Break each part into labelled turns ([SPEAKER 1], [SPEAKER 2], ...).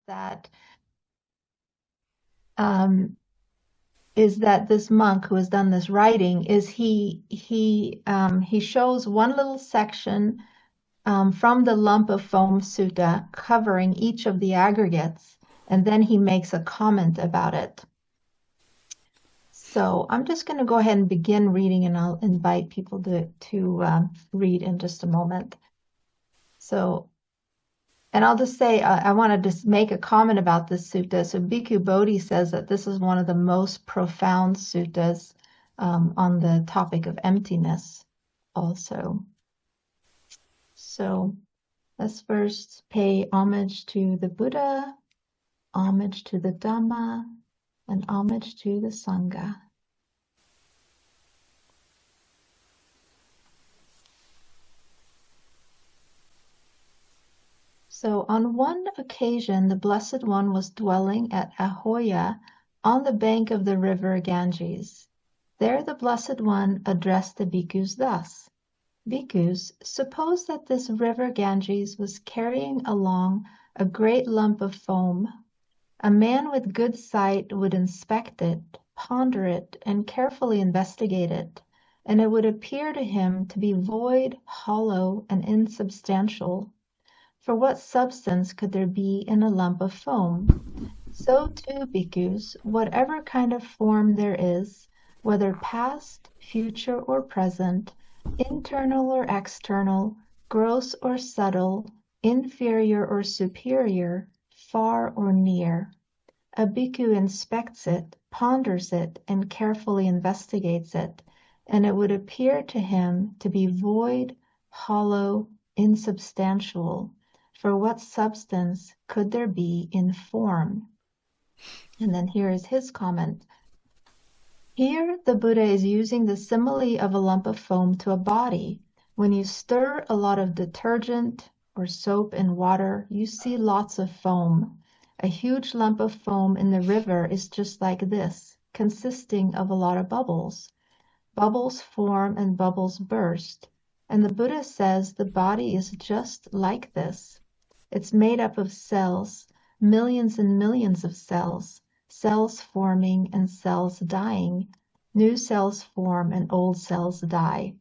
[SPEAKER 1] that this monk who has done this writing is he shows one little section from the lump of foam sutta covering each of the aggregates, and then he makes a comment about it. So I'm just going to go ahead and begin reading, and I'll invite people to read in just a moment. So, and I'll just say, I want to just make a comment about this sutta. So Bhikkhu Bodhi says that this is one of the most profound suttas on the topic of emptiness also. So let's first pay homage to the Buddha, homage to the Dhamma, and homage to the Sangha. So on one occasion, the Blessed One was dwelling at Ahoya on the bank of the river Ganges. There the Blessed One addressed the bhikkhus thus: Bhikkhus, suppose that this river Ganges was carrying along a great lump of foam. A man with good sight would inspect it, ponder it, and carefully investigate it, and it would appear to him to be void, hollow, and insubstantial. For what substance could there be in a lump of foam? So too, bhikkhus, whatever kind of form there is, whether past, future, or present, internal or external, gross or subtle, inferior or superior, far or near, a bhikkhu inspects it, ponders it, and carefully investigates it, and it would appear to him to be void, hollow, insubstantial. For what substance could there be in form? And then here is his comment. Here the Buddha is using the simile of a lump of foam to a body. When you stir a lot of detergent or soap in water, you see lots of foam. A huge lump of foam in the river is just like this, consisting of a lot of bubbles. Bubbles form and bubbles burst. And the Buddha says the body is just like this. It's made up of cells, millions and millions of cells, cells forming and cells dying. New cells form and old cells die.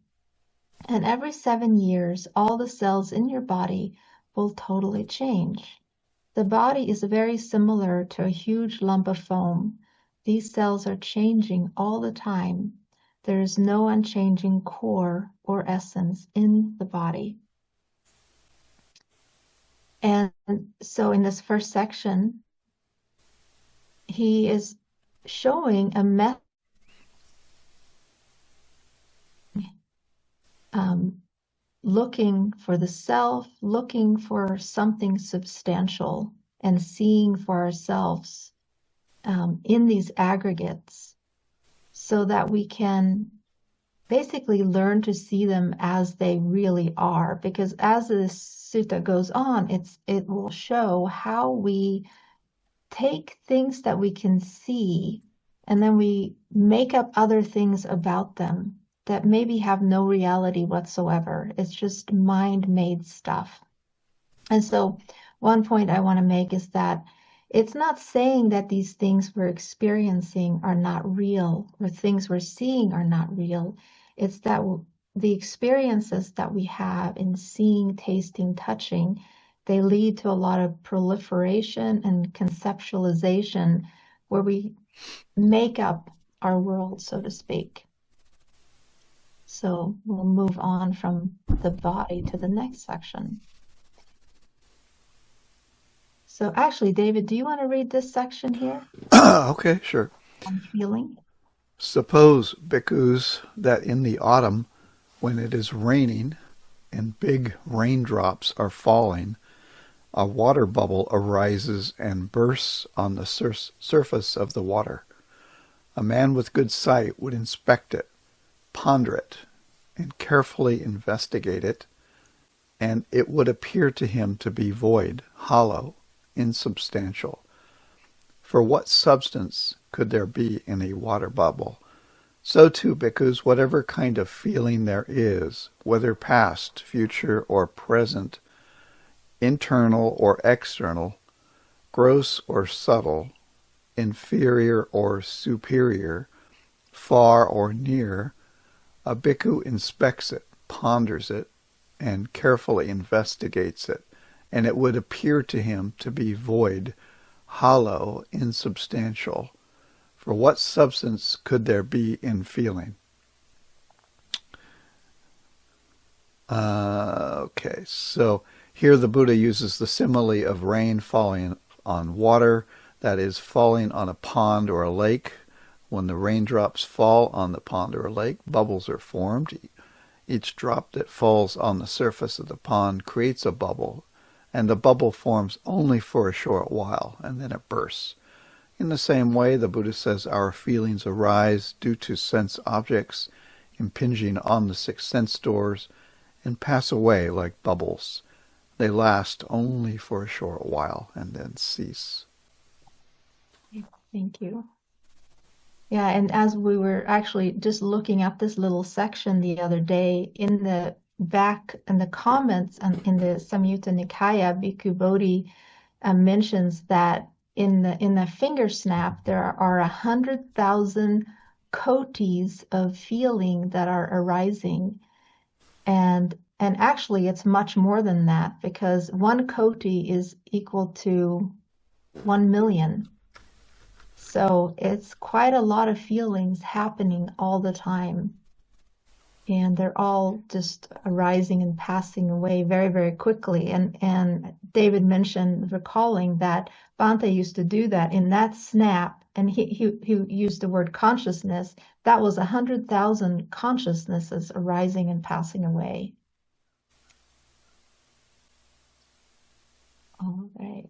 [SPEAKER 1] And every 7 years, all the cells in your body will totally change. The body is very similar to a huge lump of foam. These cells are changing all the time. There is no unchanging core or essence in the body. And so in this first section, he is showing a method looking for the self, looking for something substantial, and seeing for ourselves in these aggregates so that we can basically learn to see them as they really are. Because as this sutta goes on, it will show how we take things that we can see and then we make up other things about them that maybe have no reality whatsoever. It's just mind-made stuff. And so one point I want to make is that it's not saying that these things we're experiencing are not real or things we're seeing are not real. It's that the experiences that we have in seeing, tasting, touching, they lead to a lot of proliferation and conceptualization where we make up our world, so to speak. So we'll move on from the body to the next section. So actually, David, do you want to read this section here?
[SPEAKER 2] Okay, sure.
[SPEAKER 1] On feeling.
[SPEAKER 2] Suppose, bhikkhus, that in the autumn, when it is raining and big raindrops are falling, a water bubble arises and bursts on the surface of the water. A man with good sight would inspect it, ponder it, and carefully investigate it, and it would appear to him to be void, hollow, insubstantial. For what substance could there be in a water bubble? So too, bhikkhus, whatever kind of feeling there is, whether past, future, or present, internal or external, gross or subtle, inferior or superior, far or near, a bhikkhu inspects it, ponders it, and carefully investigates it, and it would appear to him to be void, hollow, insubstantial. For what substance could there be in feeling? Okay, so here the Buddha uses the simile of rain falling on water, that is, falling on a pond or a lake. When the raindrops fall on the pond or a lake, bubbles are formed. Each drop that falls on the surface of the pond creates a bubble, and the bubble forms only for a short while, and then it bursts. In the same way, the Buddha says our feelings arise due to sense objects impinging on the six sense doors and pass away like bubbles. They last only for a short while and then cease.
[SPEAKER 1] Thank you. Yeah, and as we were actually just looking at this little section the other day, in the back in the comments and in the Samyutta Nikaya, Bhikkhu Bodhi mentions that in the finger snap there are 100,000 kotis of feeling that are arising, and actually it's much more than that, because one koti is equal to 1 million. So it's quite a lot of feelings happening all the time. And they're all just arising and passing away very, very quickly. And David mentioned, recalling that Bhante used to do that in that snap, and he used the word consciousness. That was 100,000 consciousnesses arising and passing away. All right.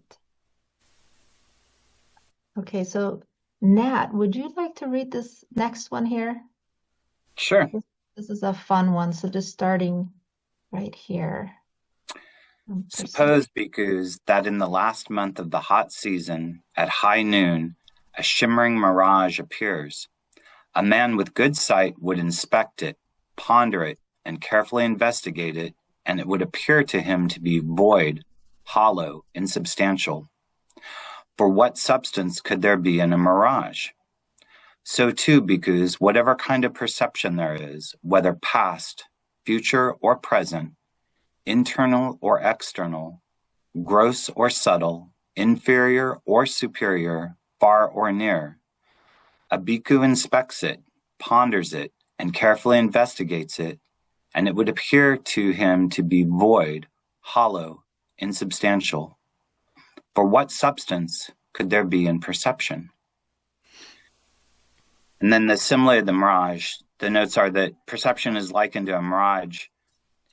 [SPEAKER 1] Okay, so Nat, would you like to read this next one here?
[SPEAKER 3] Sure.
[SPEAKER 1] This is a fun one, so just starting right here.
[SPEAKER 3] Suppose, bhikkhus, that in the last month of the hot season, at high noon, a shimmering mirage appears. A man with good sight would inspect it, ponder it, and carefully investigate it, and it would appear to him to be void, hollow, insubstantial. For what substance could there be in a mirage? So too, bhikkhus, whatever kind of perception there is, whether past, future, or present, internal or external, gross or subtle, inferior or superior, far or near, a bhikkhu inspects it, ponders it, and carefully investigates it, and it would appear to him to be void, hollow, insubstantial. For what substance could there be in perception? And then the simile of the mirage, the notes are that perception is likened to a mirage.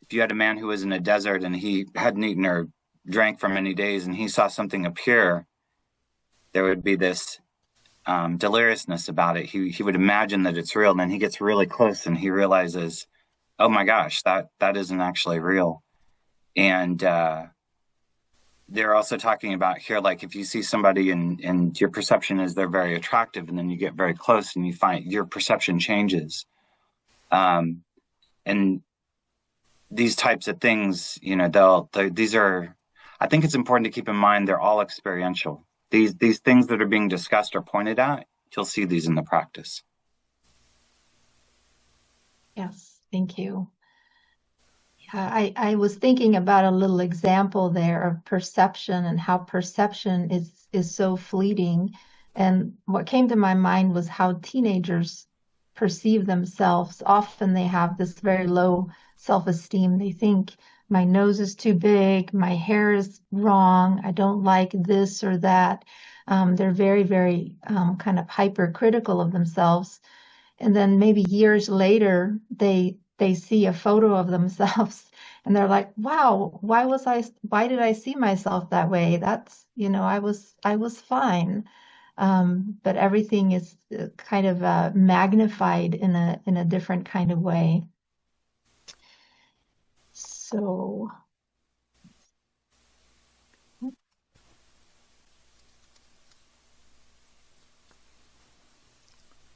[SPEAKER 3] If you had a man who was in a desert and he hadn't eaten or drank for many days and he saw something appear, there would be this deliriousness about it. He would imagine that it's real, and then he gets really close and he realizes, oh my gosh, that isn't actually real. And they're also talking about here, like if you see somebody and your perception is they're very attractive, and then you get very close and you find your perception changes. And these types of things, you know, these are, I think it's important to keep in mind, they're all experiential. These things that are being discussed or pointed out, you'll see these in the practice.
[SPEAKER 1] Yes, thank you. I was thinking about a little example there of perception and how perception is so fleeting. And what came to my mind was how teenagers perceive themselves. Often they have this very low self-esteem. They think, my nose is too big, my hair is wrong, I don't like this or that. They're very, very kind of hypercritical of themselves. And then maybe years later, they see a photo of themselves and they're like, wow, why did I see myself that way? That's, you know, I was fine. But everything is kind of magnified in a different kind of way. So,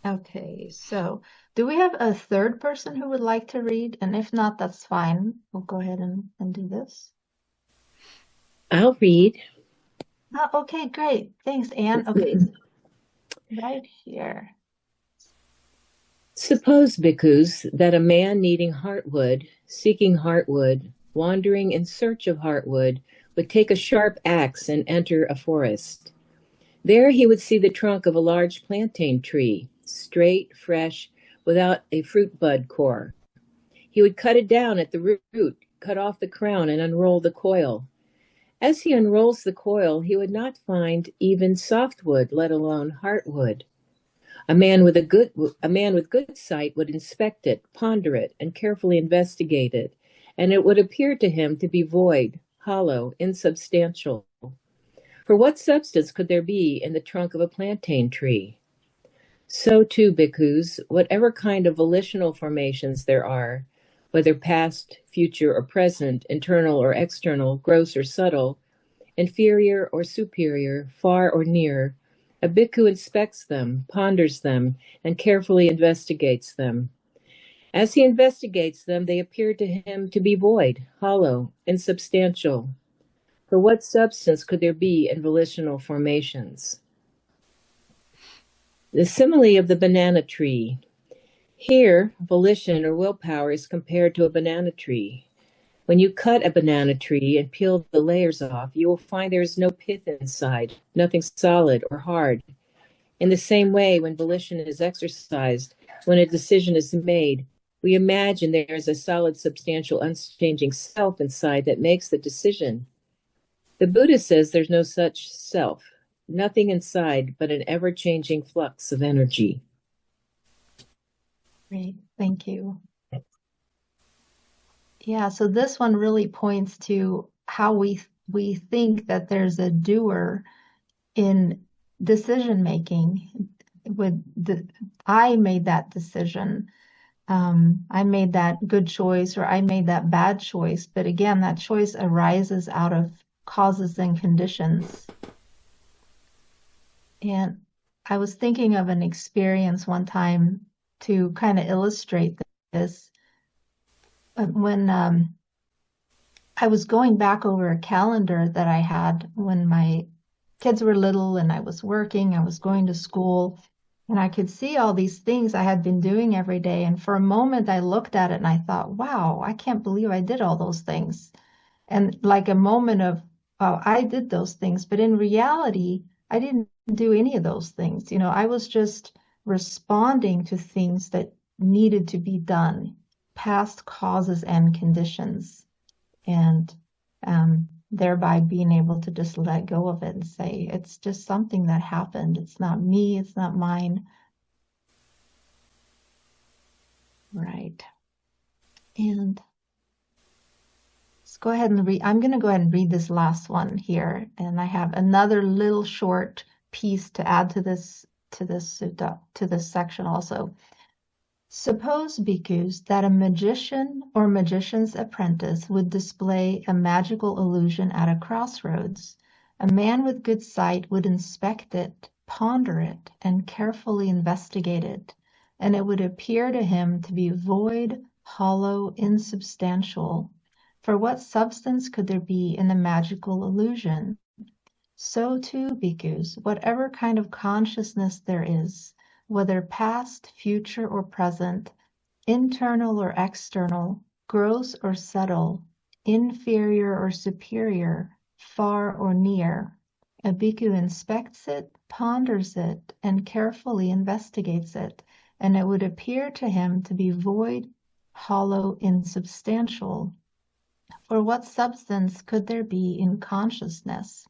[SPEAKER 1] okay, so do we have a third person who would like to read? And if not, that's fine. We'll go ahead and do this.
[SPEAKER 4] I'll read.
[SPEAKER 1] Oh, okay, great. Thanks, Anne. Okay, right here.
[SPEAKER 4] Suppose, bhikkhus, that a man needing heartwood, seeking heartwood, wandering in search of heartwood, would take a sharp axe and enter a forest. There he would see the trunk of a large plantain tree, straight, fresh, without a fruit bud core. He would cut it down at the root, cut off the crown, and unroll the coil. As he unrolls the coil, he would not find even softwood, let alone heartwood. A man with good sight would inspect it, ponder it, and carefully investigate it, and it would appear to him to be void, hollow, insubstantial. For what substance could there be in the trunk of a plantain tree? So too, bhikkhus, whatever kind of volitional formations there are, whether past, future, or present, internal or external, gross or subtle, inferior or superior, far or near, a bhikkhu inspects them, ponders them, and carefully investigates them. As he investigates them, they appear to him to be void, hollow, insubstantial. For what substance could there be in volitional formations? The simile of the banana tree. Here, volition or willpower is compared to a banana tree. When you cut a banana tree and peel the layers off, you will find there is no pith inside, nothing solid or hard. In the same way, when volition is exercised, when a decision is made, we imagine there is a solid, substantial, unchanging self inside that makes the decision. The Buddha says there's no such self, nothing inside but an ever-changing flux of energy.
[SPEAKER 1] Great, thank you. Yeah, so this one really points to how we think that there's a doer in decision making. I made that decision. I made that good choice, or I made that bad choice. But again, that choice arises out of causes and conditions. And I was thinking of an experience one time to kind of illustrate this. When I was going back over a calendar that I had when my kids were little and I was working, I was going to school, and I could see all these things I had been doing every day. And for a moment, I looked at it and I thought, wow, I can't believe I did all those things. And like a moment of, oh, I did those things. But in reality, I didn't do any of those things. You know, I was just responding to things that needed to be done, past causes and conditions, and thereby being able to just let go of it and say, it's just something that happened. It's not me, it's not mine. Right. And let's go ahead and read. I'm going to go ahead and read this last one here. And I have another little short piece to add to this sutta, to this section also. Suppose, bhikkhus, that a magician or magician's apprentice would display a magical illusion at a crossroads. A man with good sight would inspect it, ponder it, and carefully investigate it, and it would appear to him to be void, hollow, insubstantial. For what substance could there be in the magical illusion? So too, bhikkhus, whatever kind of consciousness there is, whether past, future, or present, internal or external, gross or subtle, inferior or superior, far or near, a bhikkhu inspects it, ponders it, and carefully investigates it, and it would appear to him to be void, hollow, insubstantial. For what substance could there be in consciousness?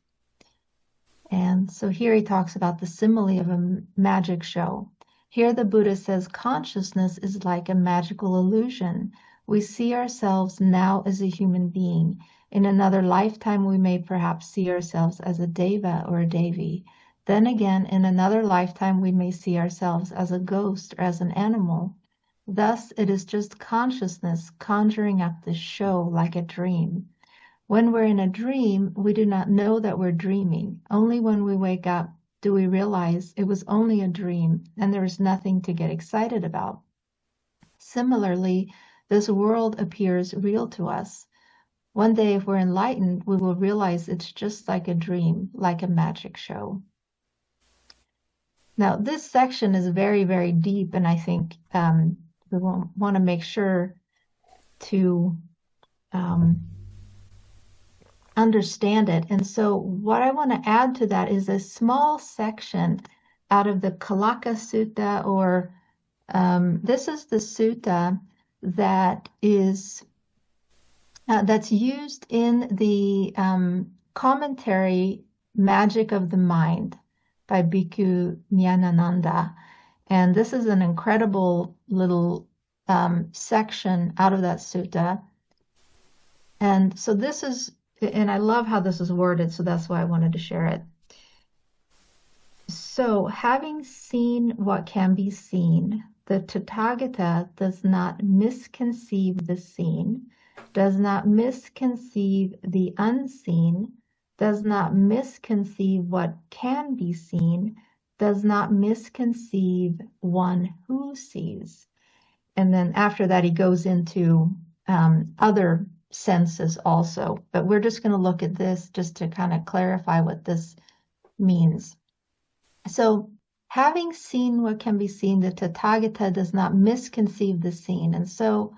[SPEAKER 1] And so here he talks about the simile of a magic show. Here the Buddha says consciousness is like a magical illusion. We see ourselves now as a human being. In another lifetime, we may perhaps see ourselves as a deva or a devi. Then again, in another lifetime, we may see ourselves as a ghost or as an animal. Thus, it is just consciousness conjuring up this show like a dream. When we're in a dream, we do not know that we're dreaming. Only when we wake up do we realize it was only a dream and there is nothing to get excited about. Similarly, this world appears real to us. One day, if we're enlightened, we will realize it's just like a dream, like a magic show. Now, this section is very, very deep, and I think we want to make sure to understand it. And so what I want to add to that is a small section out of the Kalaka Sutta, or this is the sutta that is that's used in the commentary Magic of the Mind by Bhikkhu Nyanananda. And this is an incredible little section out of that sutta. And so this is, and I love how this is worded, so that's why I wanted to share it. So, having seen what can be seen, the Tathagata does not misconceive the seen, does not misconceive the unseen, does not misconceive what can be seen, does not misconceive one who sees. And then after that, he goes into other senses also. But we're just going to look at this just to kind of clarify what this means. So, having seen what can be seen, the Tathagata does not misconceive the seen. And so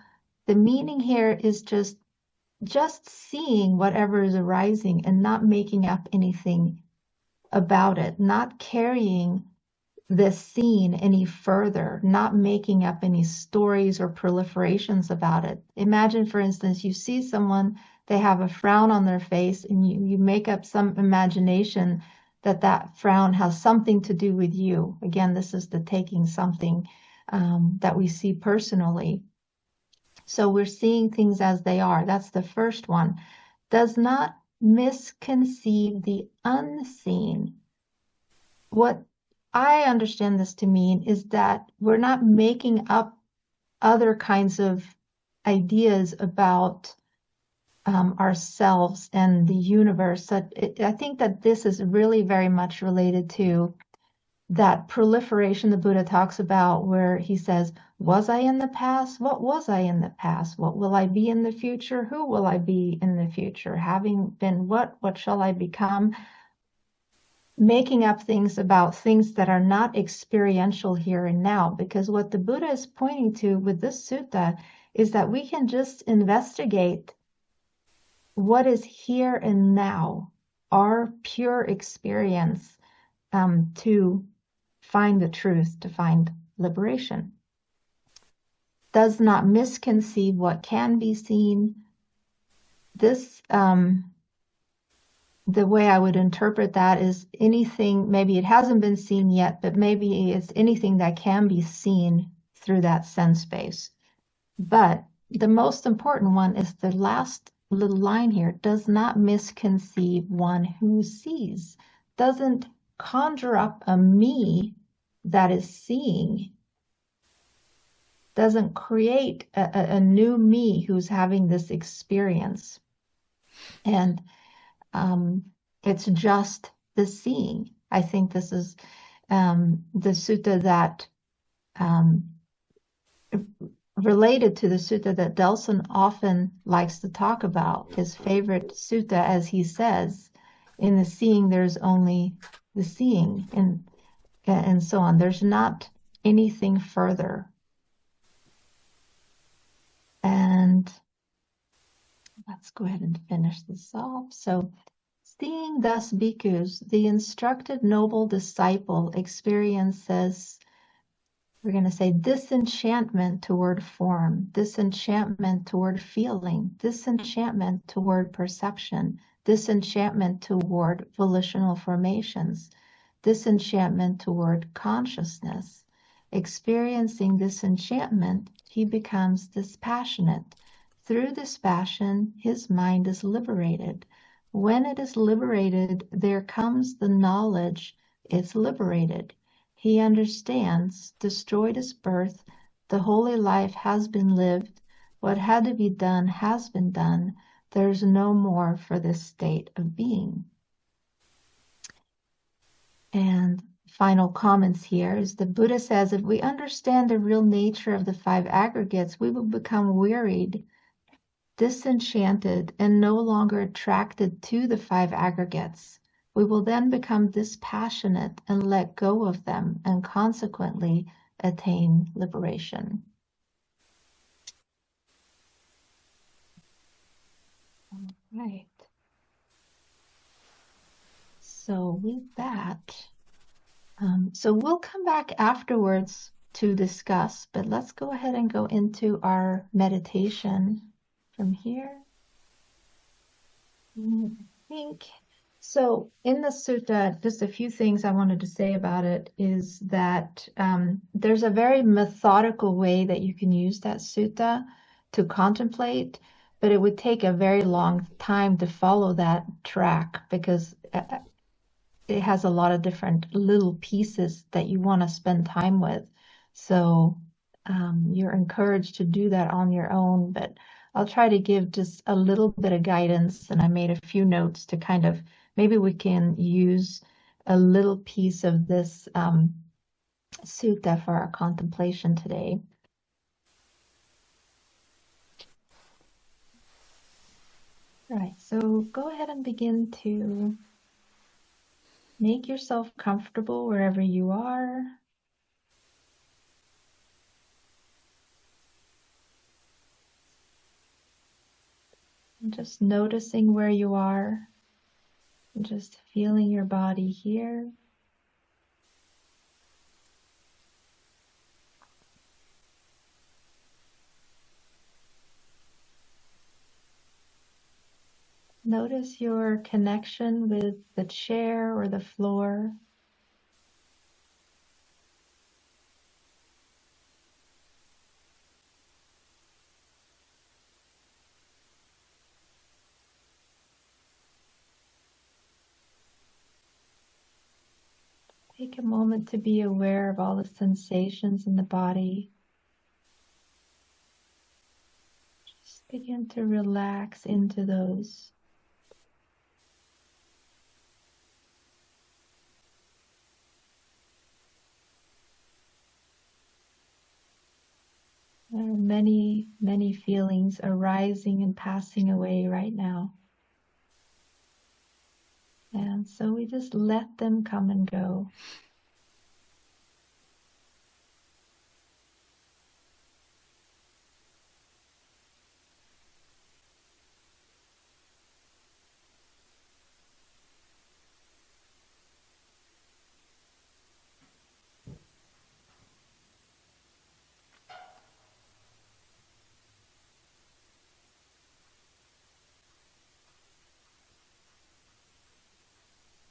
[SPEAKER 1] the meaning here is just seeing whatever is arising and not making up anything about it, not carrying the seen any further, not making up any stories or proliferations about it. Imagine, for instance, you see someone, they have a frown on their face, and you make up some imagination that frown has something to do with you. Again, this is the taking something that we see personally. So we're seeing things as they are. That's the first one. Does not misconceive the unseen. What I understand this to mean is that we're not making up other kinds of ideas about ourselves and the universe. I think that this is really very much related to that proliferation the Buddha talks about, where he says, was I in the past? What was I in the past? What will I be in the future? Who will I be in the future? Having been what shall I become? Making up things about things that are not experiential here and now, because what the Buddha is pointing to with this sutta is that we can just investigate what is here and now, our pure experience, to find the truth, to find liberation. Does not misconceive what can be seen. This, the way I would interpret that is anything, maybe it hasn't been seen yet, but maybe it's anything that can be seen through that sense base. But the most important one is the last little line here, does not misconceive one who sees, doesn't conjure up a me that is seeing, doesn't create a new me who's having this experience. And it's just the seeing. I think this is the sutta that related to the sutta that Delson often likes to talk about, his favorite sutta, as he says, in the seeing there's only the seeing, and so on. There's not anything further. And let's go ahead and finish this off. So, seeing thus bhikkhus, the instructed noble disciple experiences, we're going to say, disenchantment toward form, disenchantment toward feeling, disenchantment toward perception, disenchantment toward volitional formations, disenchantment toward consciousness. Experiencing disenchantment, he becomes dispassionate. Through dispassion, his mind is liberated. When it is liberated, there comes the knowledge it's liberated. He understands, destroyed is birth, the holy life has been lived, what had to be done has been done, there's no more for this state of being. And final comments here is the Buddha says, if we understand the real nature of the five aggregates, we will become wearied disenchanted and no longer attracted to the five aggregates, we will then become dispassionate and let go of them and consequently attain liberation. All right. So with that, so we'll come back afterwards to discuss, but let's go ahead and go into our meditation from here. I think so. In the sutta, just a few things I wanted to say about it is that there's a very methodical way that you can use that sutta to contemplate, but it would take a very long time to follow that track because it has a lot of different little pieces that you want to spend time with. So you're encouraged to do that on your own, but I'll try to give just a little bit of guidance, and I made a few notes to kind of, maybe we can use a little piece of this sutta for our contemplation today. All right, so go ahead and begin to make yourself comfortable wherever you are. And just noticing where you are, and just feeling your body here. Notice your connection with the chair or the floor. Take a moment to be aware of all the sensations in the body. Just begin to relax into those. There are many, many feelings arising and passing away right now. And so we just let them come and go.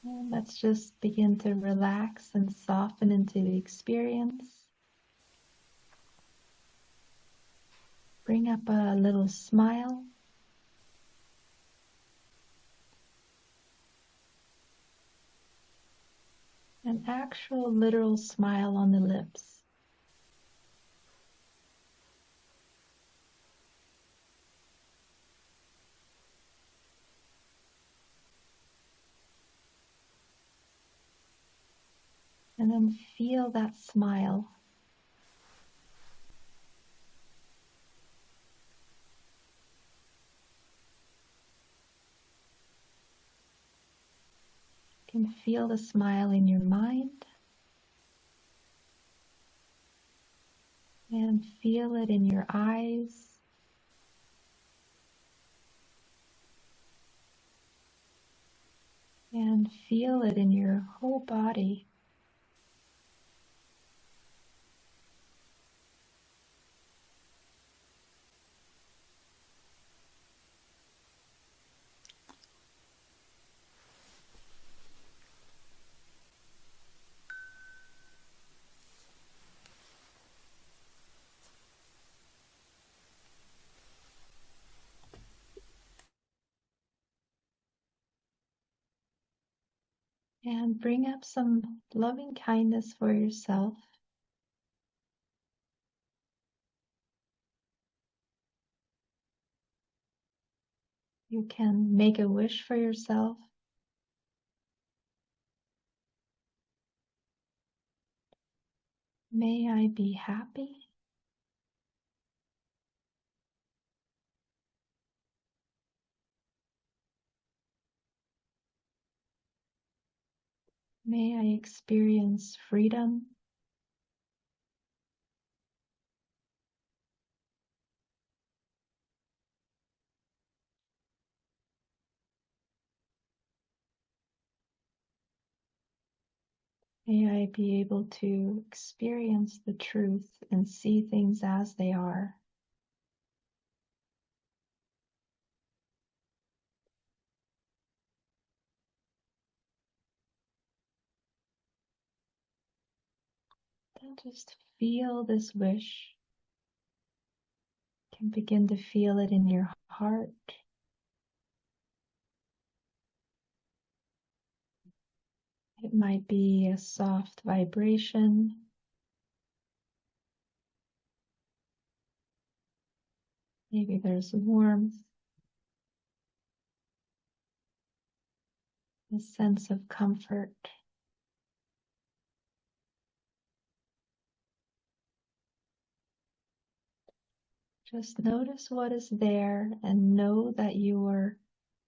[SPEAKER 1] And let's just begin to relax and soften into the experience. Bring up a little smile. An actual literal smile on the lips. And then feel that smile. You can feel the smile in your mind. And feel it in your eyes. And feel it in your whole body. And bring up some loving kindness for yourself. You can make a wish for yourself. May I be happy. May I experience freedom. May I be able to experience the truth and see things as they are. Then just feel this wish. You can begin to feel it in your heart. It might be a soft vibration. Maybe there's warmth, a sense of comfort. Just notice what is there and know that your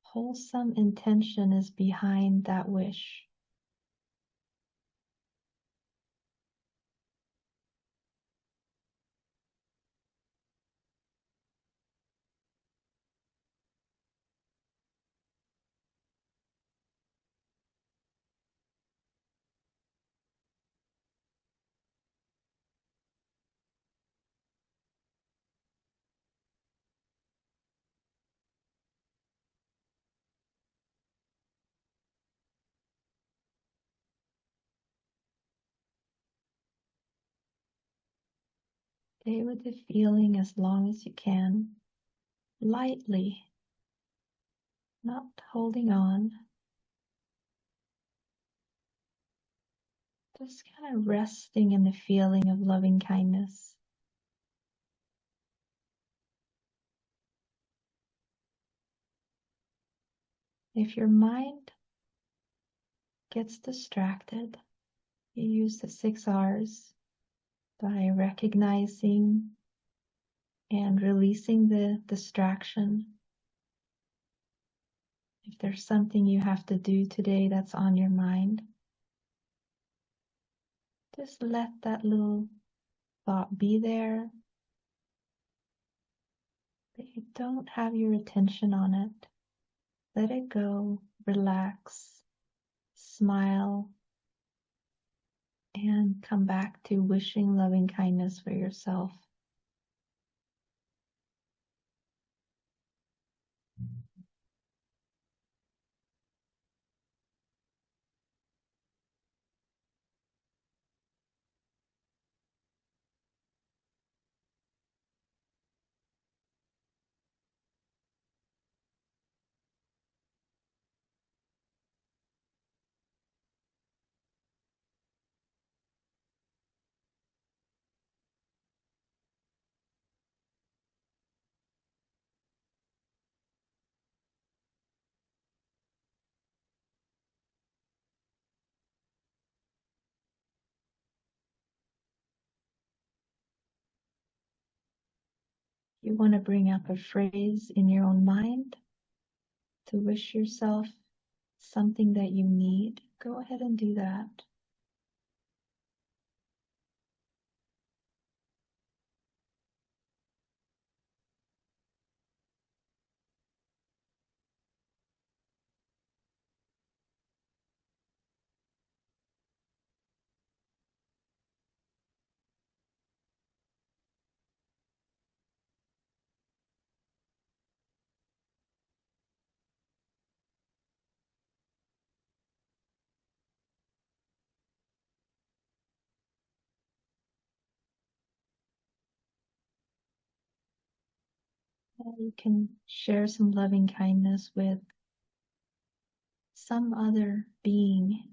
[SPEAKER 1] wholesome intention is behind that wish. Stay with the feeling as long as you can, lightly, not holding on. Just kind of resting in the feeling of loving kindness. If your mind gets distracted, you use the 6 R's by recognizing and releasing the distraction. If there's something you have to do today that's on your mind, just let that little thought be there, but you don't have your attention on it. Let it go, relax, smile, and come back to wishing loving kindness for yourself. You want to bring up a phrase in your own mind to wish yourself something that you need. Go ahead and do that. You can share some loving kindness with some other being.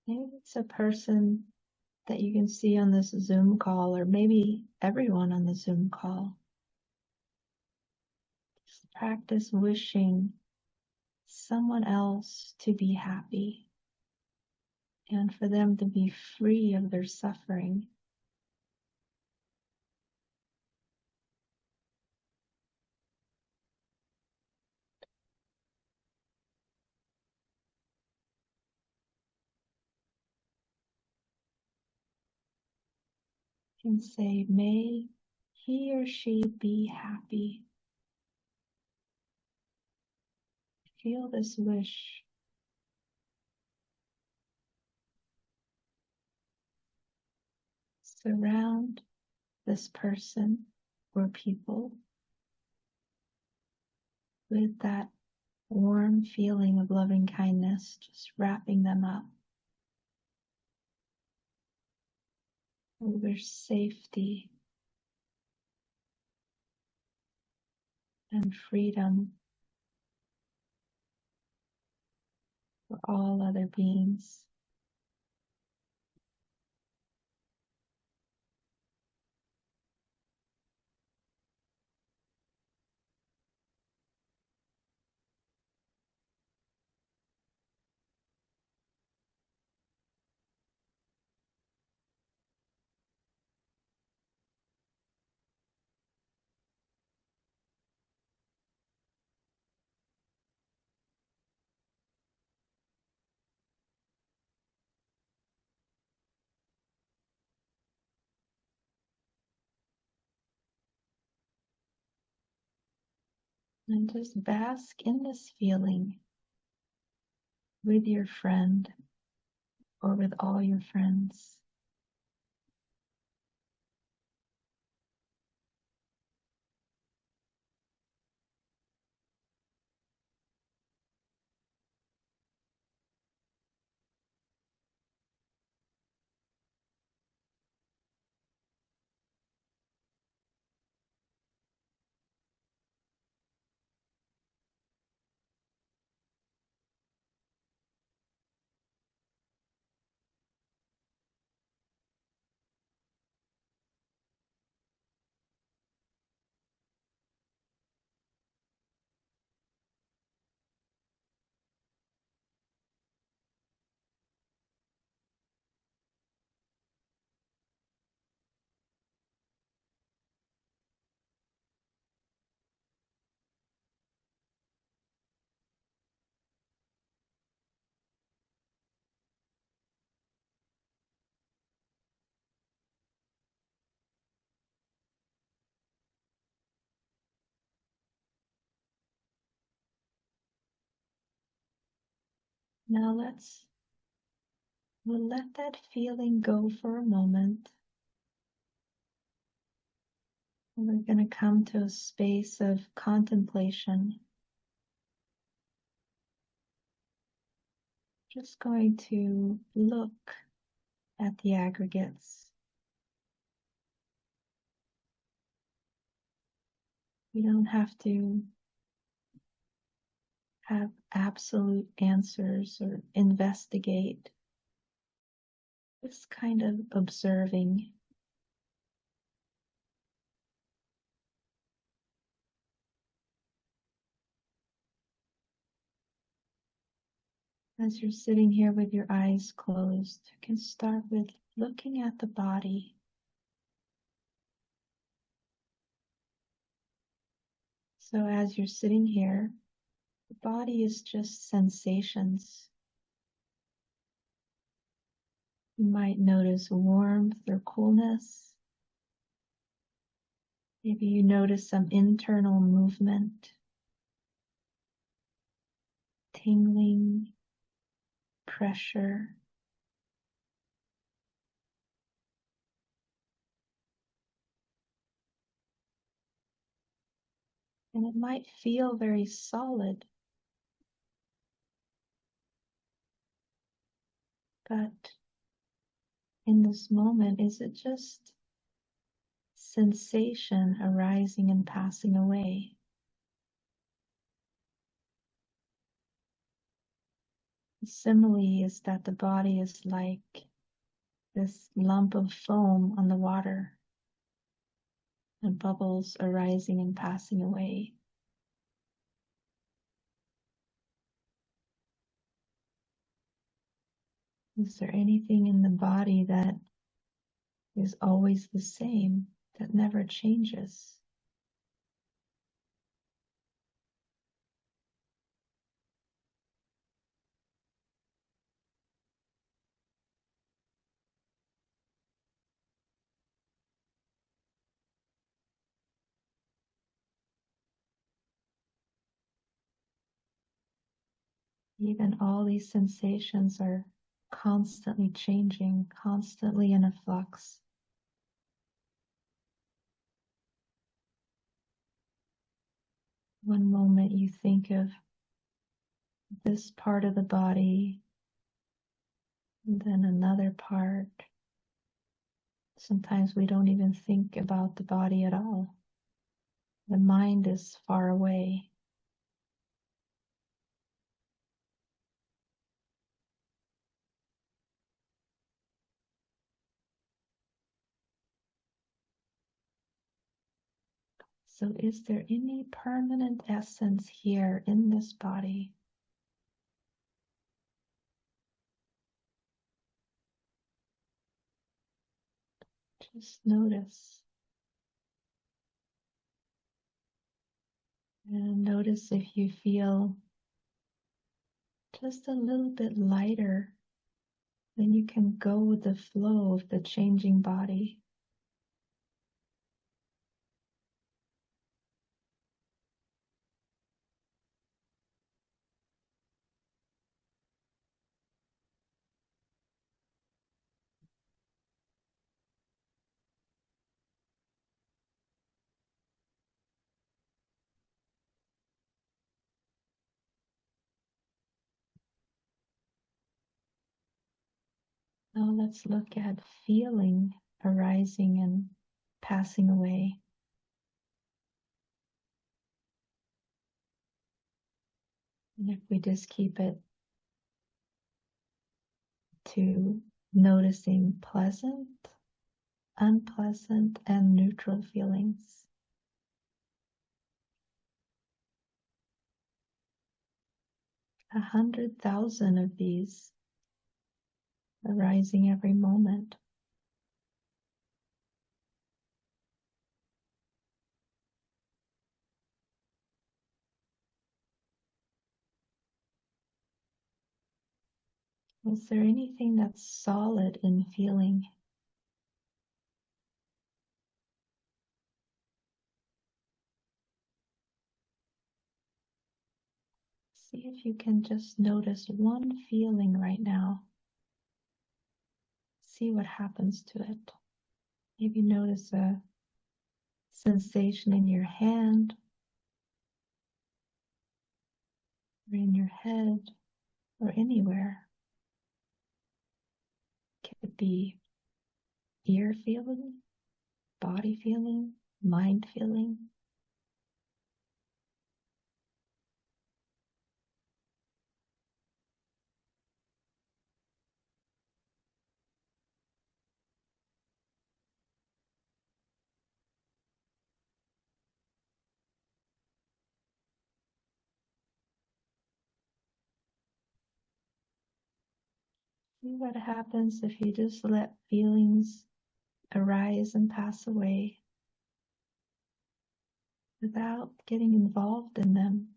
[SPEAKER 1] Maybe it's a person that you can see on this Zoom call, or maybe everyone on the Zoom call. Just practice wishing someone else to be happy and for them to be free of their suffering. can say, may he or she be happy. Feel this wish. Surround this person or people with that warm feeling of loving kindness, just wrapping them up over safety and freedom for all other beings. And just bask in this feeling with your friend or with all your friends. Now we'll let that feeling go for a moment. And we're going to come to a space of contemplation. Just going to look at the aggregates. We don't have to have absolute answers or investigate. Just kind of observing. As you're sitting here with your eyes closed, you can start with looking at the body. So as you're sitting here, the body is just sensations. You might notice warmth or coolness. Maybe you notice some internal movement, tingling, pressure. And it might feel very solid, but in this moment, is it just sensation arising and passing away? The simile is that the body is like this lump of foam on the water, and bubbles arising and passing away. Is there anything in the body that is always the same, that never changes? Even all these sensations are constantly changing, constantly in a flux. One moment you think of this part of the body, and then another part. Sometimes we don't even think about the body at all. The mind is far away. So is there any permanent essence here in this body? Just notice. And notice if you feel just a little bit lighter, then you can go with the flow of the changing body. Now let's look at feeling arising and passing away. And if we just keep it to noticing pleasant, unpleasant, and neutral feelings. 100,000 of these arising every moment. Is there anything that's solid in feeling? See if you can just notice one feeling right now. See what happens to it. Maybe notice a sensation in your hand, or in your head, or anywhere. Could be ear feeling, body feeling, mind feeling. See what happens if you just let feelings arise and pass away without getting involved in them.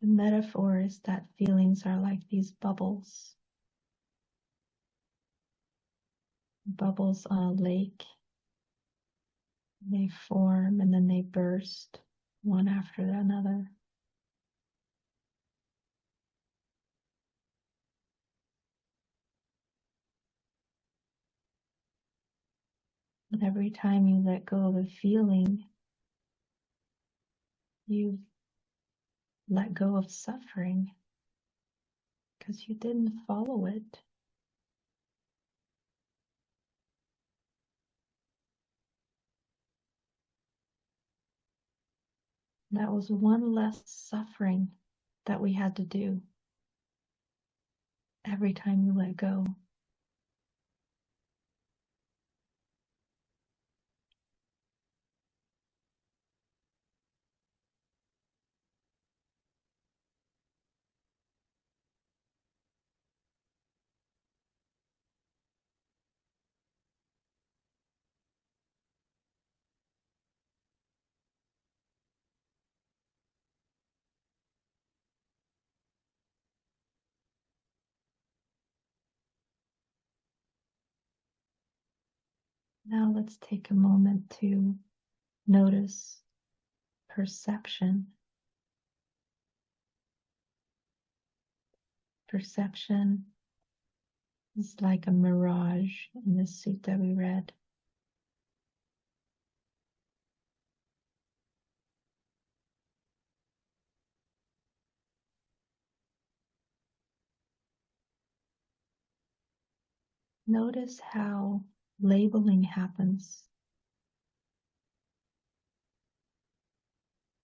[SPEAKER 1] The metaphor is that feelings are like these bubbles. Bubbles on a lake. They form and then they burst one after another. And every time you let go of a feeling, you let go of suffering because you didn't follow it. That was one less suffering that we had to do every time you let go. Now let's take a moment to notice perception. Perception is like a mirage in the sutta we read. Notice how labeling happens.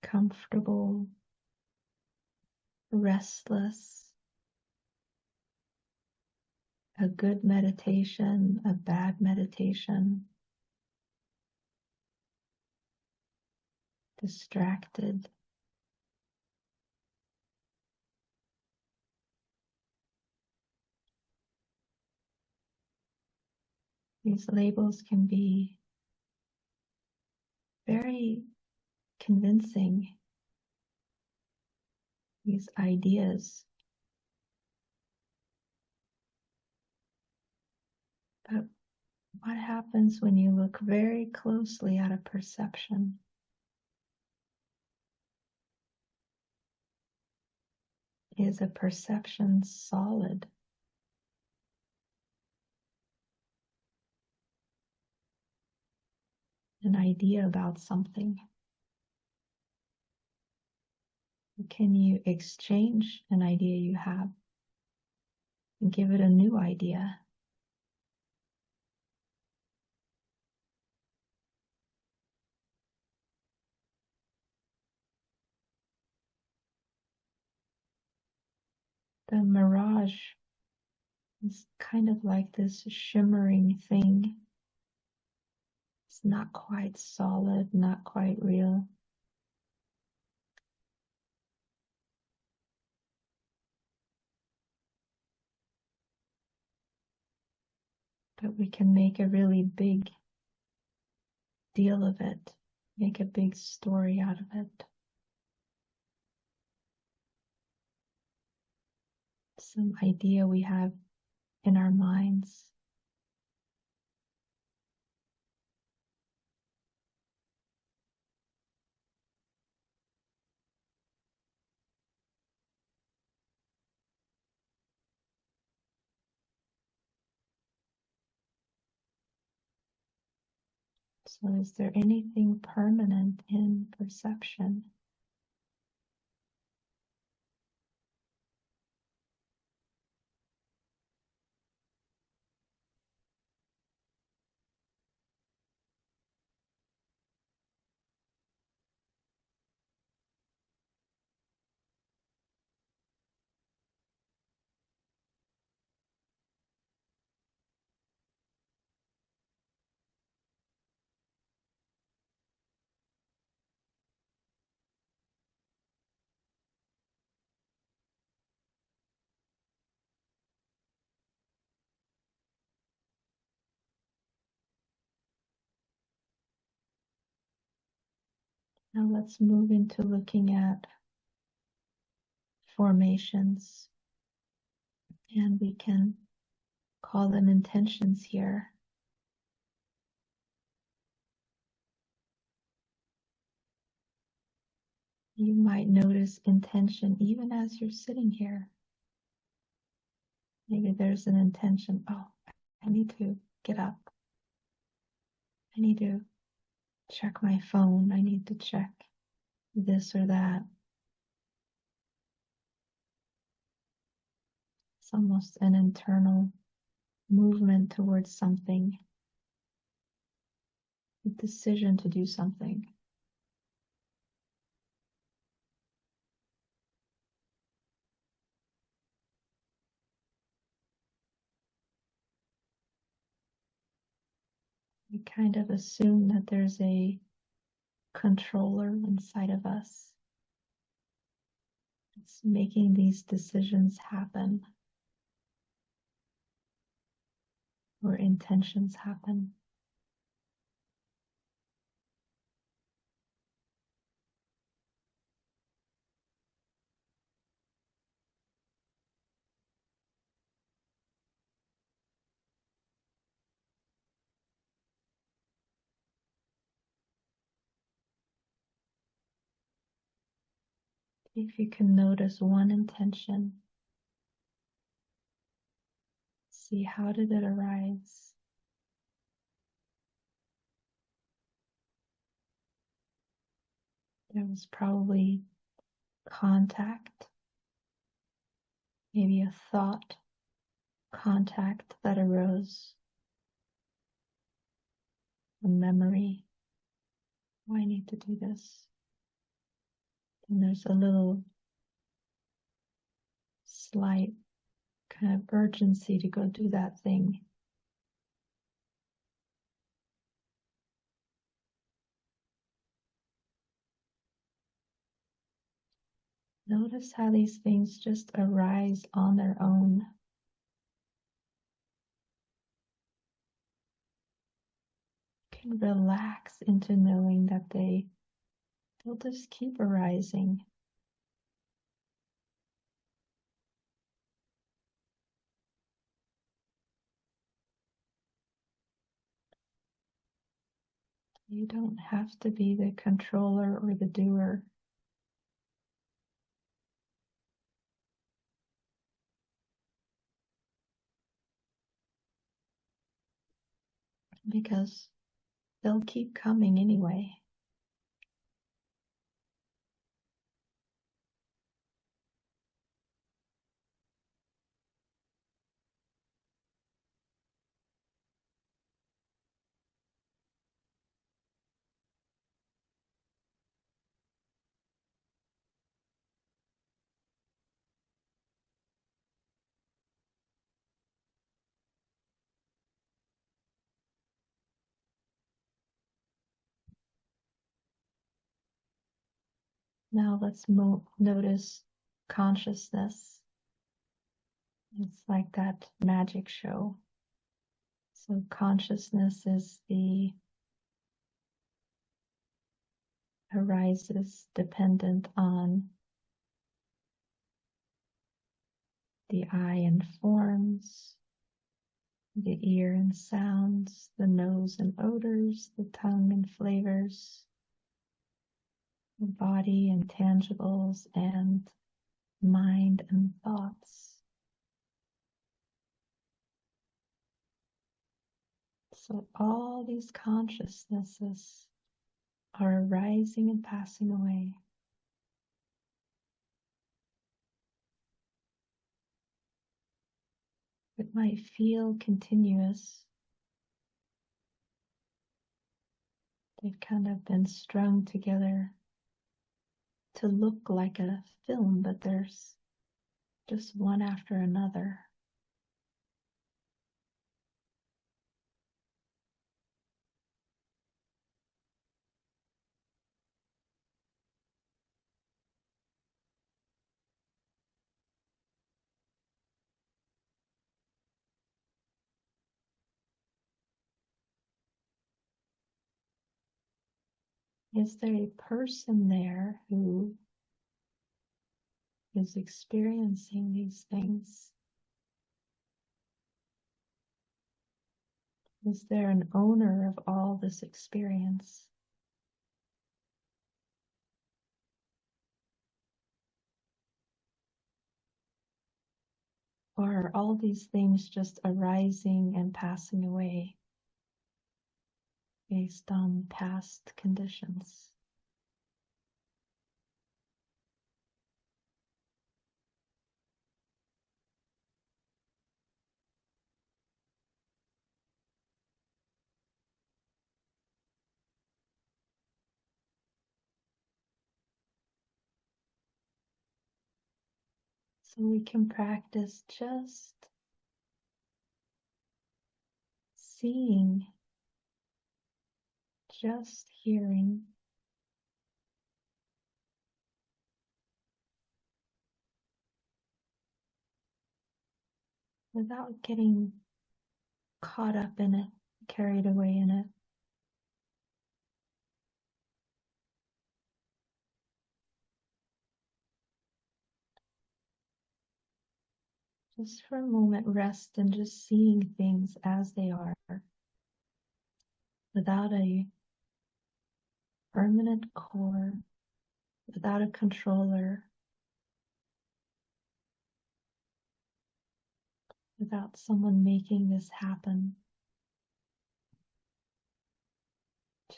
[SPEAKER 1] Comfortable, restless, a good meditation, a bad meditation, distracted. These labels can be very convincing, these ideas. But what happens when you look very closely at a perception? Is a perception solid? An idea about something? Can you exchange an idea you have and give it a new idea? The mirage is kind of like this shimmering thing. It's not quite solid, not quite real. But we can make a really big deal of it, make a big story out of it. Some idea we have in our minds. So is there anything permanent in perception? Now let's move into looking at formations, and we can call them intentions here. You might notice intention even as you're sitting here. Maybe there's an intention, oh, I need to get up. I need to check my phone. I need to check this or that. It's almost an internal movement towards something, a decision to do something. We kind of assume that there's a controller inside of us. It's making these decisions happen, or intentions happen. See if you can notice one intention. See, how did it arise? There was probably contact, maybe a thought contact that arose, a memory. Oh, I need to do this. And there's a little slight kind of urgency to go do that thing. Notice how these things just arise on their own. You can relax into knowing that they'll just keep arising. You don't have to be the controller or the doer. Because they'll keep coming anyway. Now let's notice consciousness. It's like that magic show. So consciousness is arises dependent on the eye and forms, the ear and sounds, the nose and odors, the tongue and flavors, the body and tangibles, and mind and thoughts. So all these consciousnesses are arising and passing away. It might feel continuous. They've kind of been strung together to look like a film, but there's just one after another. Is there a person there who is experiencing these things? Is there an owner of all this experience? Or are all these things just arising and passing away based on past conditions? So we can practice just seeing, just hearing, without getting caught up in it, carried away in it. Just for a moment, rest and just seeing things as they are, without a permanent core, without a controller, without someone making this happen.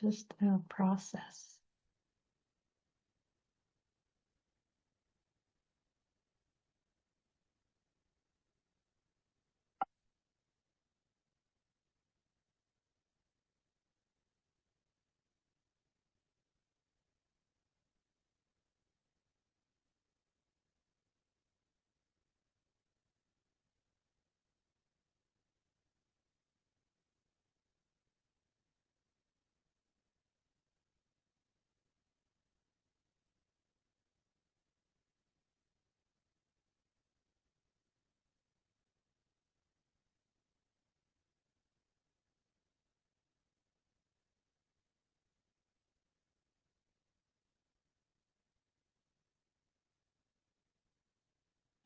[SPEAKER 1] Just a process.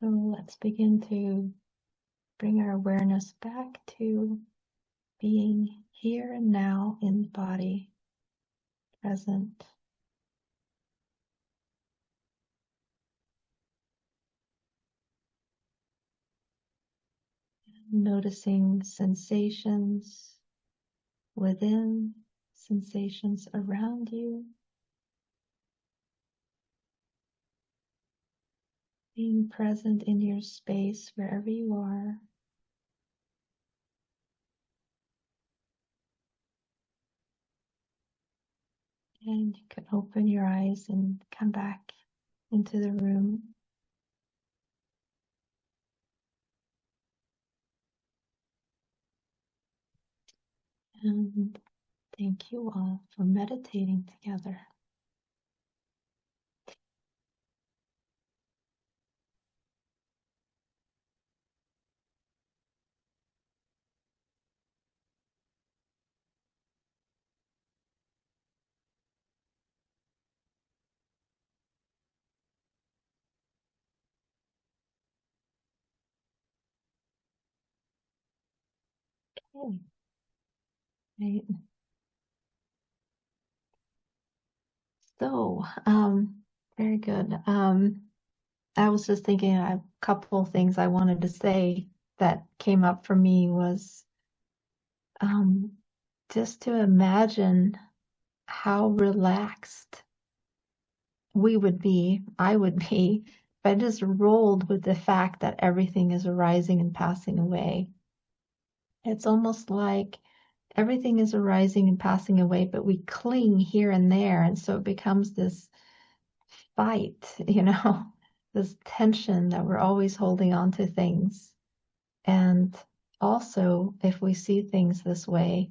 [SPEAKER 1] So let's begin to bring our awareness back to being here and now in the body, present. Noticing sensations within, sensations around you. Being present in your space wherever you are. And you can open your eyes and come back into the room. And thank you all for meditating together. Okay. Right. So, very good. I was just thinking a couple of things I wanted to say that came up for me was just to imagine how relaxed we would be, I would be, if I just rolled with the fact that everything is arising and passing away. It's almost like everything is arising and passing away, but we cling here and there. And so it becomes this fight, this tension that we're always holding on to things. And also, if we see things this way,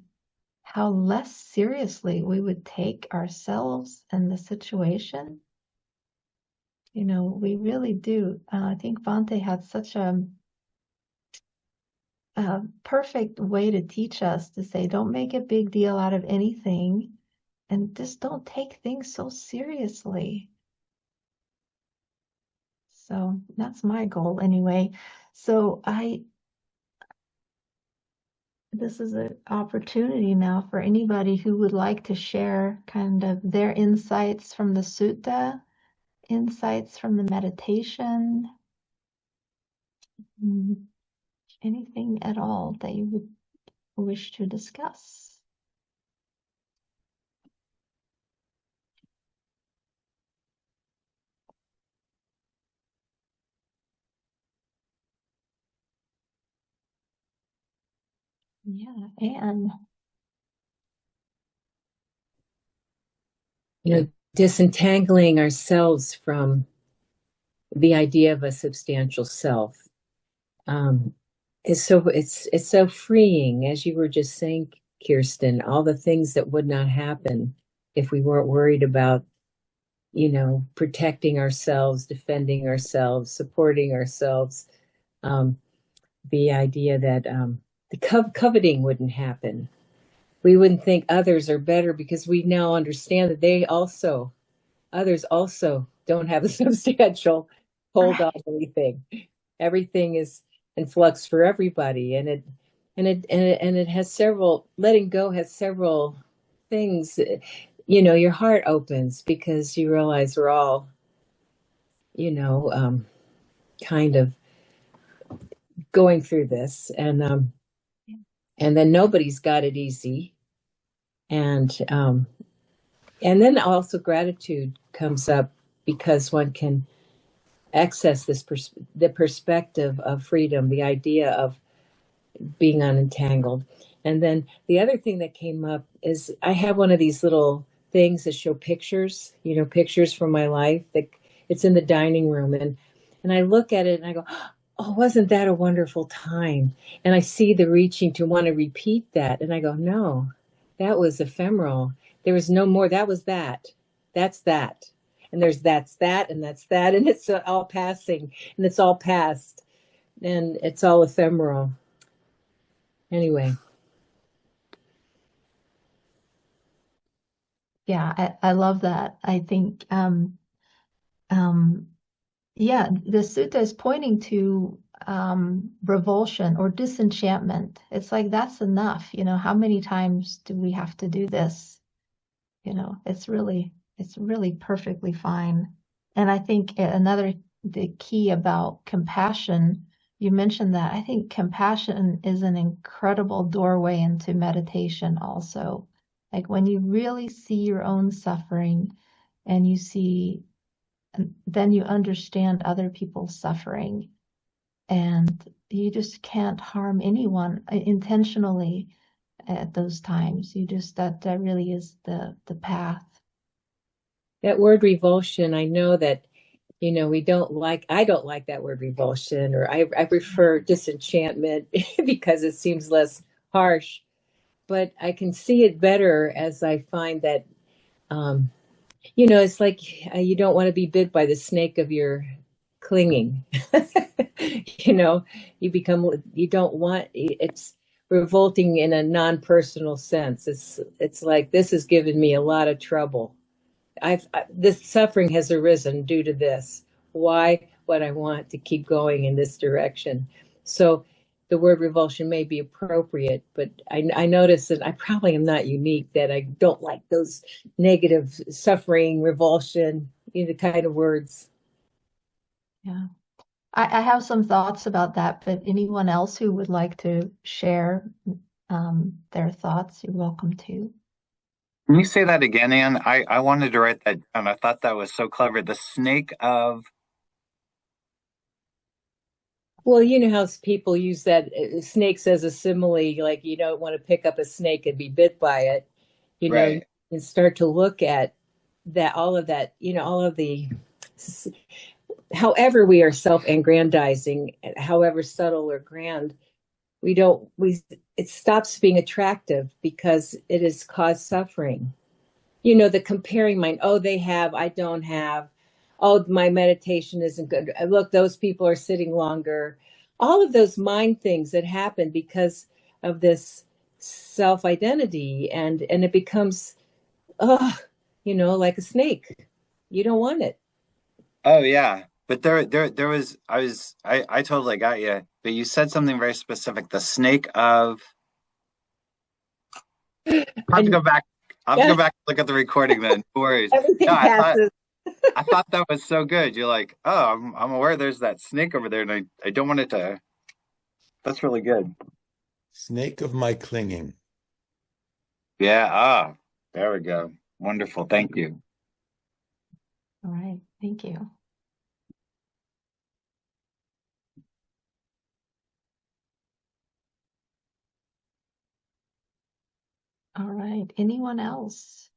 [SPEAKER 1] how less seriously we would take ourselves and the situation. We really do. I think Bhante had such a perfect way to teach us to say, don't make a big deal out of anything and just don't take things so seriously. So that's my goal anyway. So this is an opportunity now for anybody who would like to share kind of their insights from the sutta, insights from the meditation, anything at all that you would wish to discuss. Yeah, and
[SPEAKER 4] disentangling ourselves from the idea of a substantial self is it's so freeing, as you were just saying, Kirsten. All the things that would not happen if we weren't worried about, protecting ourselves, defending ourselves, supporting ourselves. The idea that the coveting wouldn't happen. We wouldn't think others are better because we now understand that others also don't have a substantial hold on anything. Everything is in flux for everybody, and it has several. Letting go has several things. Your heart opens because you realize we're all, kind of going through this, and then nobody's got it easy, and then also gratitude comes up because one can access the perspective of freedom, the idea of being unentangled. And then the other thing that came up is I have one of these little things that show pictures, pictures from my life. It's in the dining room, and I look at it and I go, oh, wasn't that a wonderful time? And I see the reaching to want to repeat that, and I go, no, that was ephemeral. There was no more. That was that. That's that. And there's that's that, and that's that, and it's all passing, and it's all past, and it's all ephemeral. Anyway.
[SPEAKER 1] Yeah, I love that. I think, yeah, the sutta is pointing to revulsion or disenchantment. It's like, that's enough. How many times do we have to do this? It's really perfectly fine. And I think the key about compassion, you mentioned that. I think compassion is an incredible doorway into meditation also. Like when you really see your own suffering and then you understand other people's suffering, and you just can't harm anyone intentionally at those times. That really is the path.
[SPEAKER 4] That word revulsion, I know that, I don't like that word revulsion, or I prefer disenchantment because it seems less harsh, but I can see it better as I find that, it's like you don't want to be bit by the snake of your clinging. You don't want, it's revolting in a non-personal sense. It's like, this has given me a lot of trouble. This suffering has arisen due to this. Why would I want to keep going in this direction? So the word revulsion may be appropriate, but I notice that I probably am not unique, that I don't like those negative suffering, revulsion, kind of words.
[SPEAKER 1] Yeah. I have some thoughts about that, but anyone else who would like to share their thoughts, you're welcome to.
[SPEAKER 3] Can you say that again, Anne? I wanted to write that down. I thought that was so clever. The snake of...
[SPEAKER 4] Well, you know how people use that snakes as a simile, like you don't want to pick up a snake and be bit by it,
[SPEAKER 3] Right.
[SPEAKER 4] and start to look at that, all of that, all of the, however we are self-aggrandizing, however subtle or grand, it stops being attractive because it has caused suffering. The comparing mind, oh, they have, I don't have. Oh, my meditation isn't good. Look, those people are sitting longer. All of those mind things that happen because of this self-identity, and it becomes, like a snake. You don't want it.
[SPEAKER 3] Oh, yeah. But there was, I totally got you. But you said something very specific. The snake of... I'll have to go back. I'll have to go back and look at the recording then. No worries.
[SPEAKER 4] Everything
[SPEAKER 3] No,
[SPEAKER 4] passes.
[SPEAKER 3] I thought that was so good. You're like, oh, I'm aware there's that snake over there, and I don't want it to... That's really good.
[SPEAKER 5] Snake of my clinging.
[SPEAKER 3] Yeah, there we go. Wonderful. Thank you.
[SPEAKER 1] All right. Thank you. All right. Anyone else?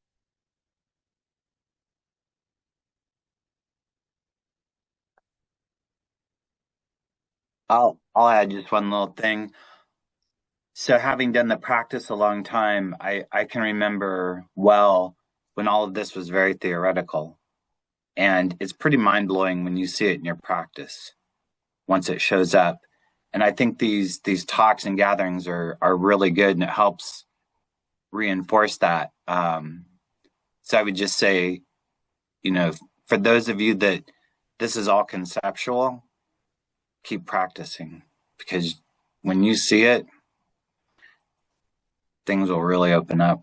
[SPEAKER 3] I'll add just one little thing. So having done the practice a long time, I can remember well when all of this was very theoretical. And it's pretty mind-blowing when you see it in your practice once it shows up. And I think these talks and gatherings are really good, and it helps reinforce that. So I would just say, for those of you that this is all conceptual, keep practicing, because when you see it, things will really open up.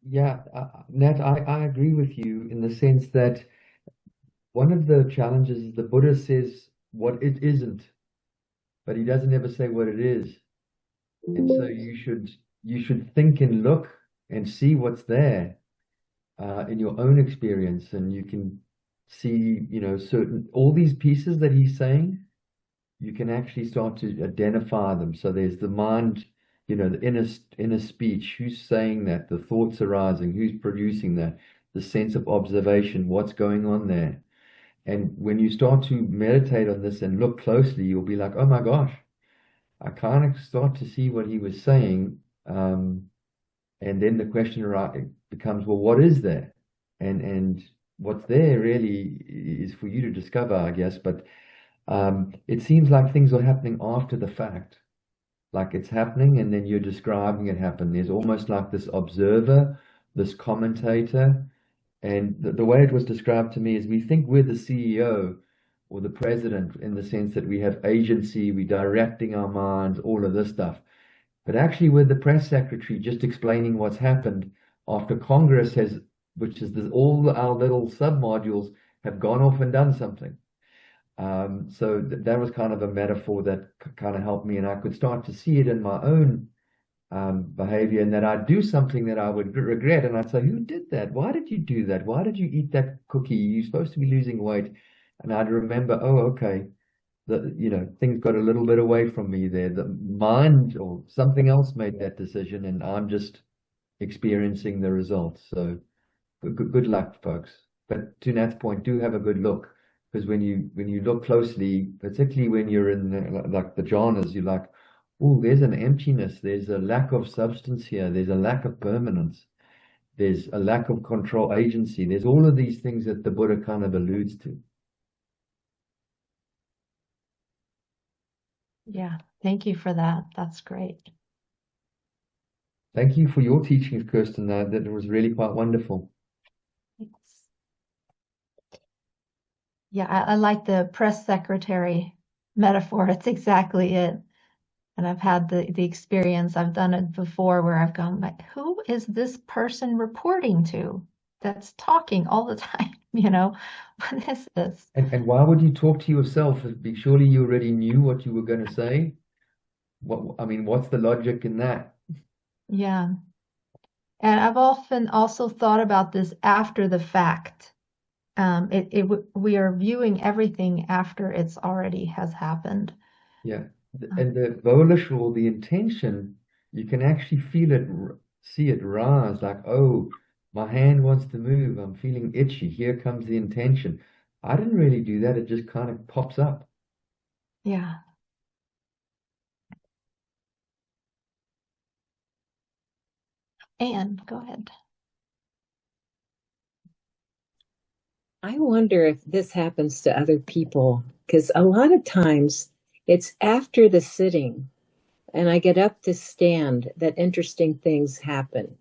[SPEAKER 6] Yeah, Nat, I agree with you in the sense that one of the challenges is the Buddha says what it isn't, but he doesn't ever say what it is. And so you should think and look and see what's there in your own experience, and you can see, certain all these pieces that he's saying. You can actually start to identify them. So there's the mind, the inner speech. Who's saying that? The thoughts arising. Who's producing that? The sense of observation. What's going on there? And when you start to meditate on this and look closely, you'll be like, oh my gosh, I kind of start to see what he was saying. And then the question becomes, well, what is there? And what's there really is for you to discover, I guess. But it seems like things are happening after the fact. Like it's happening and then you're describing it happen. There's almost like this observer, this commentator. And the way it was described to me is we think we're the CEO or the president in the sense that we have agency, we're directing our minds, all of this stuff. But actually we're the press secretary just explaining what's happened after Congress which is all our little sub-modules have gone off and done something. So that was kind of a metaphor that kind of helped me, and I could start to see it in my own behavior, and that I'd do something that I would regret, and I'd say, who did that? Why did you do that? Why did you eat that cookie? You're supposed to be losing weight. And I'd remember, oh, okay, things got a little bit away from me there. The mind or something else made that decision, and I'm just experiencing the results. So good luck, folks. But to Nat's point, do have a good look. Because when you look closely, particularly when you're in like the jhanas, you're like, oh, there's an emptiness. There's a lack of substance here. There's a lack of permanence. There's a lack of control agency. There's all of these things that the Buddha kind of alludes to.
[SPEAKER 1] Yeah, thank you for that. That's great.
[SPEAKER 6] Thank you for your teachings, Kirsten. That was really quite wonderful.
[SPEAKER 1] Yeah, I like the press secretary metaphor. It's exactly it. And I've had the experience, I've done it before where I've gone like, who is this person reporting to that's talking all the time? What is this?
[SPEAKER 6] And why would you talk to yourself? Surely you already knew what you were going to say. What's the logic in that?
[SPEAKER 1] Yeah. And I've often also thought about this after the fact. We are viewing everything after it's already has happened.
[SPEAKER 6] Yeah. And the volitional, the intention, you can actually feel it, see it rise, like, oh, my hand wants to move. I'm feeling itchy. Here comes the intention. I didn't really do that. It just kind of pops up.
[SPEAKER 1] Yeah. Anne, go ahead.
[SPEAKER 4] I wonder if this happens to other people, because a lot of times it's after the sitting and I get up to stand that interesting things happen.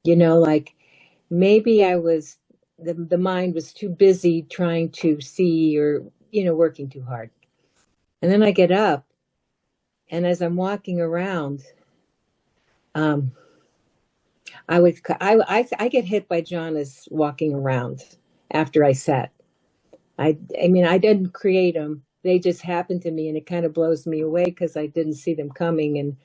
[SPEAKER 4] Like maybe the mind was too busy trying to see or, working too hard. And then I get up, and as I'm walking around, I get hit by jhanas walking around after I sat. I didn't create them. They just happened to me, and it kind of blows me away because I didn't see them coming, and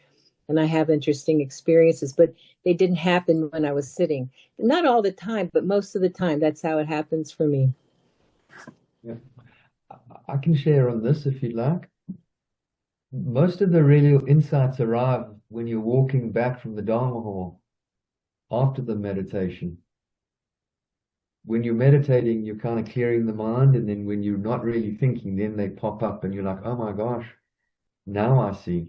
[SPEAKER 4] I have interesting experiences, but they didn't happen when I was sitting. Not all the time, but most of the time, that's how it happens for me.
[SPEAKER 6] Yeah. I can share on this if you'd like. Most of the real insights arrive when you're walking back from the Dhamma hall after the meditation. When you're meditating, you're kind of clearing the mind, and then when you're not really thinking, then they pop up and you're like, oh my gosh, now I see.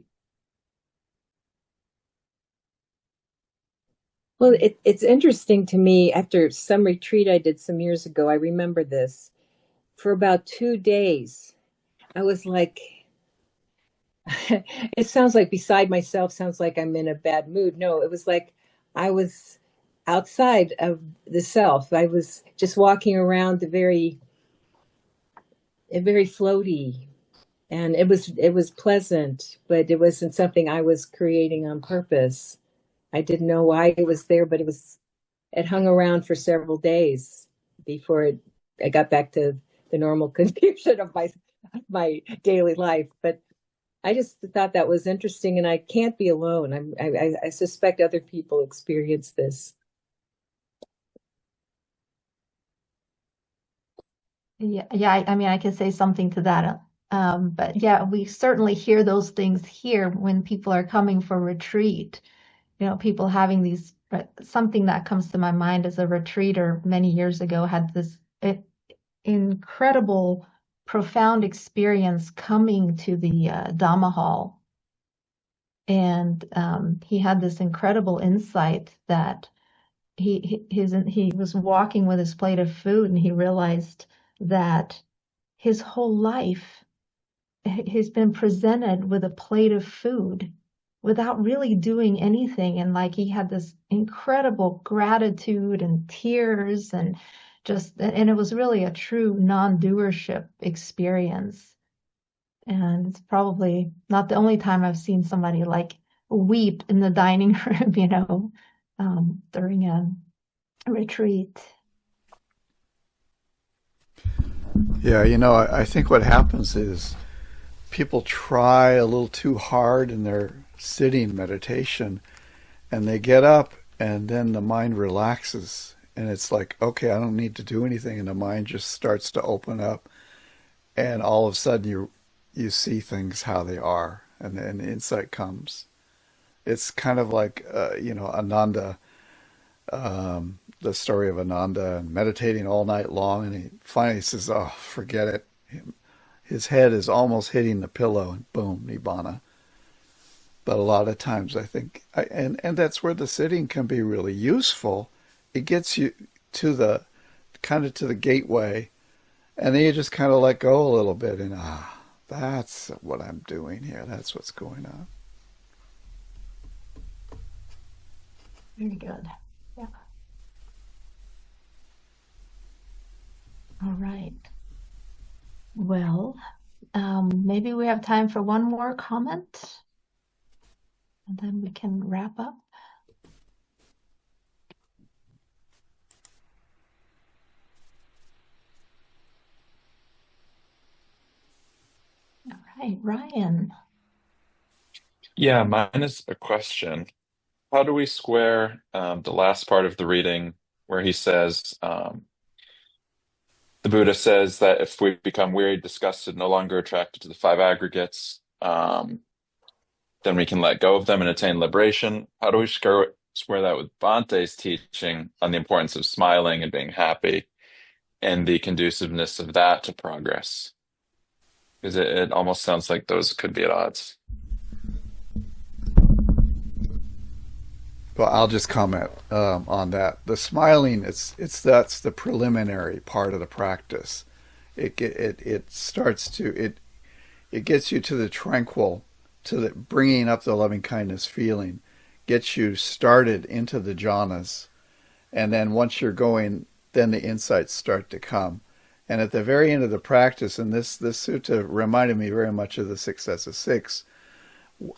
[SPEAKER 4] Well, it's interesting to me. After some retreat I did some years ago, I remember this. For about 2 days, I was like, it sounds like beside myself, sounds like I'm in a bad mood. No, it was like I was outside of the self. I was just walking around very floaty, and it was pleasant, but it wasn't something I was creating on purpose. I didn't know why it was there, but it hung around for several days before it I got back to the normal confusion of my daily life. But I just thought that was interesting, and I can't be alone. I suspect other people experience this.
[SPEAKER 1] Yeah, I mean, I can say something to that. But yeah, we certainly hear those things here when people are coming for retreat. People having these, something that comes to my mind as a retreater many years ago had this incredible, profound experience coming to the Dhamma hall. And he had this incredible insight that he was walking with his plate of food, and he realized that his whole life he's been presented with a plate of food without really doing anything. And like he had this incredible gratitude and tears and it was really a true non-doership experience. And it's probably not the only time I've seen somebody like weep in the dining room, during a retreat.
[SPEAKER 2] Yeah, I think what happens is people try a little too hard in their sitting meditation, and they get up and then the mind relaxes, and it's like, okay, I don't need to do anything, and the mind just starts to open up, and all of a sudden you see things how they are, and then insight comes. It's kind of like Ananda, the story of Ananda, and meditating all night long, and he finally says, oh, forget it. His head is almost hitting the pillow, and boom, nibbana. But a lot of times I think, and that's where the sitting can be really useful. It gets you to the gateway, and then you just kind of let go a little bit, and that's what I'm doing here. That's what's going on.
[SPEAKER 1] Very good. Yeah. All right. Well, maybe we have time for one more comment, and then we can wrap up. All right, Ryan.
[SPEAKER 7] Yeah, mine is a question. How do we square the last part of the reading where he says, the Buddha says that if we become wearied, disgusted, no longer attracted to the five aggregates, then we can let go of them and attain liberation. How do we square that with Bhante's teaching on the importance of smiling and being happy and the conduciveness of that to progress? Because it almost sounds like those could be at odds.
[SPEAKER 2] Well, I'll just comment on that. The smiling, that's the preliminary part of the practice. It gets you to the tranquil, to the bringing up the loving kindness feeling, gets you started into the jhanas, and then once you're going, then the insights start to come. And at the very end of the practice, and this sutta reminded me very much of the Successive Six.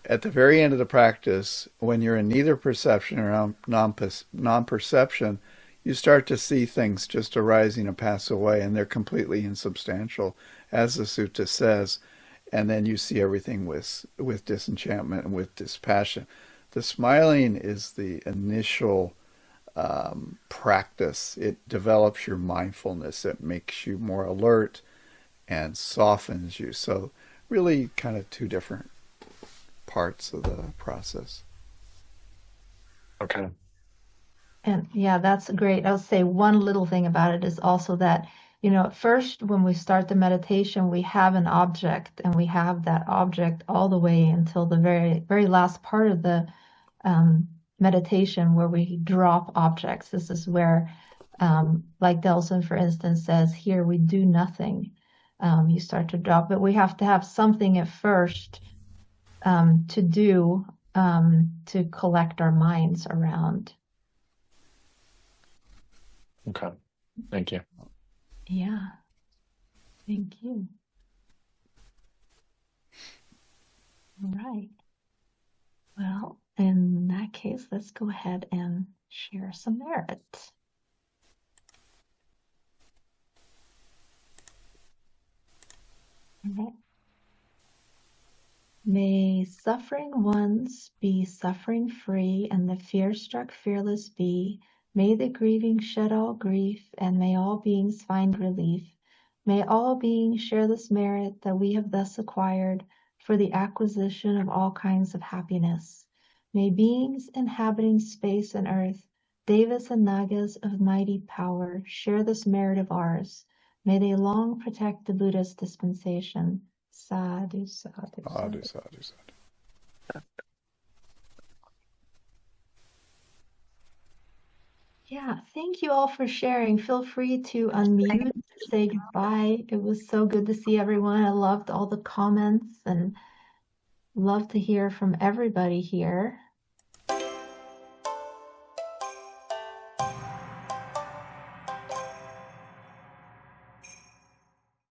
[SPEAKER 2] At the very end of the practice, when you're in neither perception or non-perception, you start to see things just arising and pass away, and they're completely insubstantial, as the sutta says. And then you see everything with disenchantment and with dispassion. The smiling is the initial practice. It develops your mindfulness. It makes you more alert and softens you. So really kind of two different parts of the process.
[SPEAKER 7] Okay.
[SPEAKER 1] And yeah, that's great. I'll say one little thing about it is also that, at first when we start the meditation, we have an object, and we have that object all the way until the very, very last part of the meditation where we drop objects. This is where, like Delson, for instance, says, here we do nothing. You start to drop, but we have to have something at first to do to collect our minds around.
[SPEAKER 7] Okay. Thank you.
[SPEAKER 1] Yeah. Thank you. All right. Well, in that case, let's go ahead and share some merit. Okay. May suffering ones be suffering free, and the fear-struck fearless be. May the grieving shed all grief, and may all beings find relief. May all beings share this merit that we have thus acquired for the acquisition of all kinds of happiness. May beings inhabiting space and earth, devas and nagas of mighty power, share this merit of ours. May they long protect the Buddha's dispensation. Sadhu, sadhu,
[SPEAKER 2] Sadhu,
[SPEAKER 1] sadhu.
[SPEAKER 2] sadhu, sadhu.
[SPEAKER 1] Yeah, thank you all for sharing. Feel free to unmute, say goodbye. It was so good to see everyone. I loved all the comments and love to hear from everybody here.